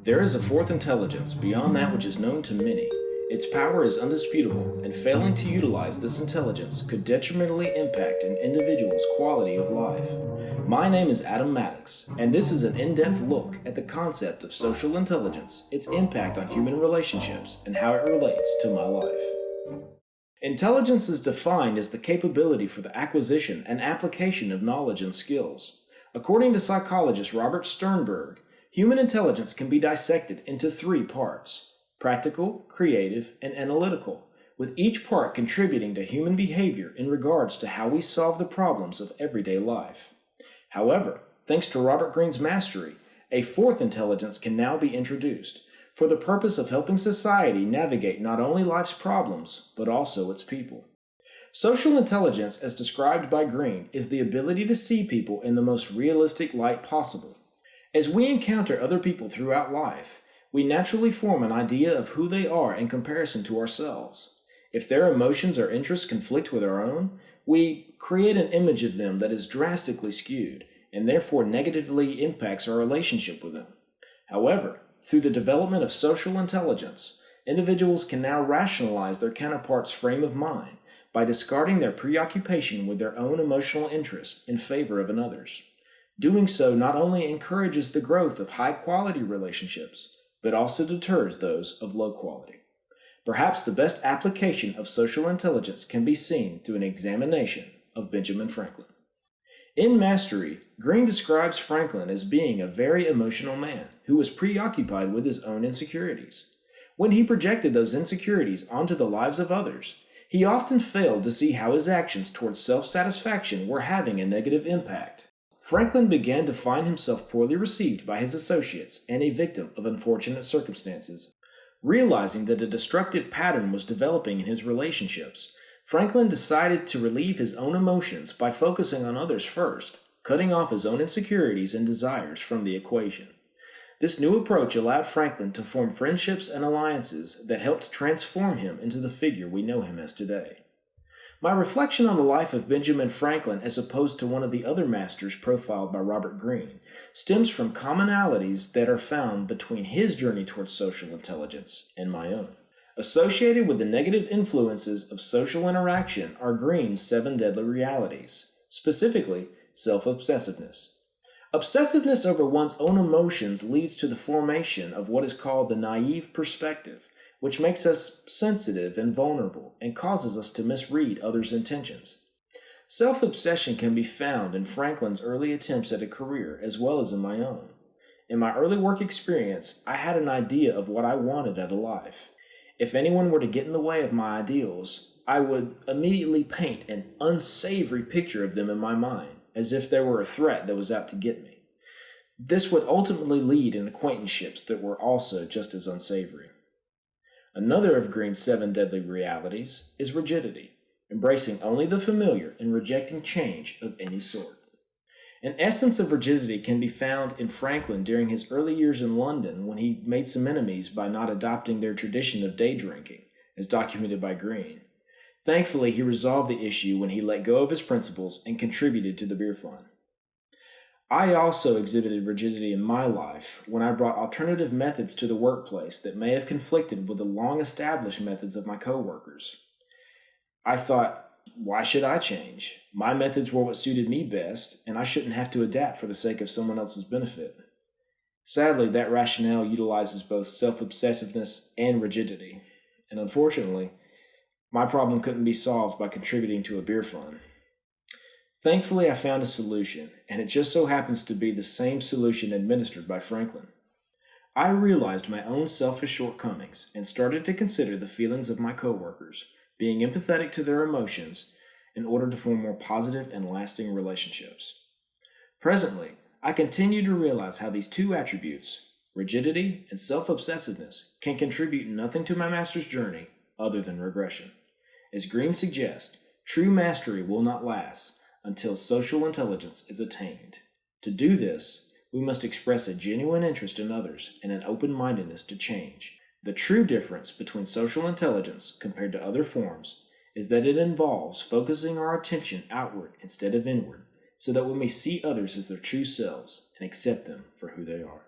There is a fourth intelligence beyond that which is known to many. Its power is undisputable, and failing to utilize this intelligence could detrimentally impact an individual's quality of life. My name is Maddox, and this is an in-depth look at the concept of social intelligence, its impact on human relationships, and how it relates to my life. Intelligence is defined as the capability for the acquisition and application of knowledge and skills. According to psychologist Robert Sternberg, human intelligence can be dissected into three parts: practical, creative, and analytical, with each part contributing to human behavior in regards to how we solve the problems of everyday life. However, thanks to Robert Greene's mastery, a fourth intelligence can now be introduced for the purpose of helping society navigate not only life's problems, but also its people. Social intelligence, as described by Greene, is the ability to see people in the most realistic light possible. As we encounter other people throughout life, we naturally form an idea of who they are in comparison to ourselves. If their emotions or interests conflict with our own, we create an image of them that is drastically skewed, and therefore negatively impacts our relationship with them. However, through the development of social intelligence, individuals can now rationalize their counterpart's frame of mind by discarding their preoccupation with their own emotional interest in favor of another's. Doing so not only encourages the growth of high-quality relationships, but also deters those of low quality. Perhaps the best application of social intelligence can be seen through an examination of Benjamin Franklin. In Mastery, Greene describes Franklin as being a very emotional man who was preoccupied with his own insecurities. When he projected those insecurities onto the lives of others, he often failed to see how his actions towards self-satisfaction were having a negative impact. Franklin began to find himself poorly received by his associates and a victim of unfortunate circumstances. Realizing that a destructive pattern was developing in his relationships, Franklin decided to relieve his own emotions by focusing on others first, cutting off his own insecurities and desires from the equation. This new approach allowed Franklin to form friendships and alliances that helped transform him into the figure we know him as today. My reflection on the life of Benjamin Franklin as opposed to one of the other masters profiled by Robert Greene stems from commonalities that are found between his journey towards social intelligence and my own. Associated with the negative influences of social interaction are Greene's 7 deadly realities, specifically self-obsessiveness. Obsessiveness over one's own emotions leads to the formation of what is called the naive perspective, which makes us sensitive and vulnerable and causes us to misread others' intentions. Self-obsession can be found in Franklin's early attempts at a career as well as in my own. In my early work experience, I had an idea of what I wanted out of life. If anyone were to get in the way of my ideals, I would immediately paint an unsavory picture of them in my mind, as if there were a threat that was out to get me. This would ultimately lead in acquaintanceships that were also just as unsavory. Another of Greene's 7 deadly realities is rigidity, embracing only the familiar and rejecting change of any sort. An essence of rigidity can be found in Franklin during his early years in London when he made some enemies by not adopting their tradition of day drinking, as documented by Greene. Thankfully, he resolved the issue when he let go of his principles and contributed to the beer fund. I also exhibited rigidity in my life when I brought alternative methods to the workplace that may have conflicted with the long-established methods of my coworkers. I thought, why should I change? My methods were what suited me best, and I shouldn't have to adapt for the sake of someone else's benefit. Sadly, that rationale utilizes both self-obsessiveness and rigidity, and unfortunately, my problem couldn't be solved by contributing to a beer fund. Thankfully, I found a solution, and it just so happens to be the same solution administered by Franklin. I realized my own selfish shortcomings and started to consider the feelings of my coworkers, being empathetic to their emotions in order to form more positive and lasting relationships. Presently, I continue to realize how these two attributes, rigidity and self-obsessiveness, can contribute nothing to my master's journey other than regression. As Greene suggests, true mastery will not last until social intelligence is attained. To do this, we must express a genuine interest in others and an open-mindedness to change. The true difference between social intelligence compared to other forms is that it involves focusing our attention outward instead of inward, so that we may see others as their true selves and accept them for who they are.